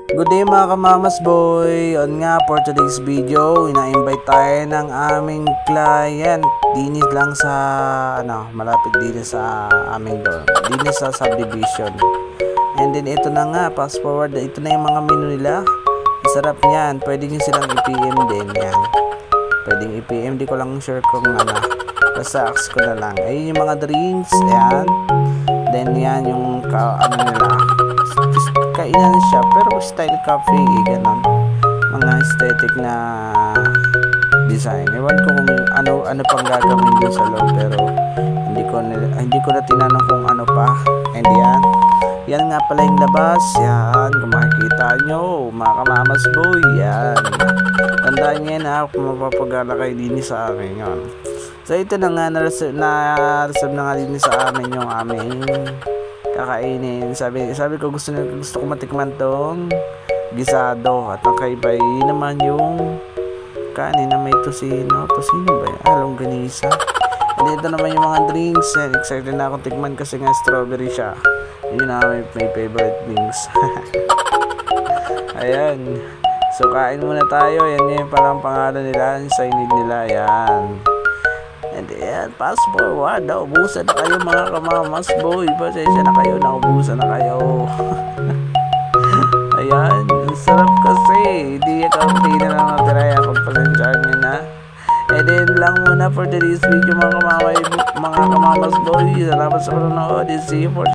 Good day mga kamamas boy. On nga for today's video, ina-invite tayo ng aming client. Dinis lang sa malapit din sa aming door. Dinis sa subdivision. And then ito na nga, fast forward, ito na yung mga menu nila. Sarap niyan. Pwede nyo silang i-PM din yan. Pwedeng i-PM, di ko lang sure kung basta ask ko na lang. Ayun yung mga drinks, ayan. Then yan yung nila, kainan siya pero style cafe ganon, mga aesthetic na design. Ewan ko kung ano pang gagawin dun sa loob, pero hindi ko na tinanong kung ano pa. And yan nga pala yung labas. Yan, kung makikita nyo mga kamamas boy, yan, tandaan nyo yan kung mapapagala kayo din sa amin yun. So ito na nga, na-reserve na nga din sa amin yung aming kakainin. Sabi ko gusto ko matikman tong gisado, at ang kaibay naman yung kanin na may tosino ba yan? Longganisa. And ito naman yung mga drinks, and excited na ako tikman kasi nga strawberry siya. Yun na may favorite drinks. Ayan, so kain muna tayo. Yan yung parang pangalan nila, yung signage nila. Ayan. And then, fast forward, naubusan na kayo mga kamamas boy. Pasensya na kayo, naubusan na kayo. Ayan, sarap kasi. Hindi na lang natira yan. Pagpasensyahan nyo na. And then lang muna for today's video mga kamamas boy. Salamat sa panonood. See you for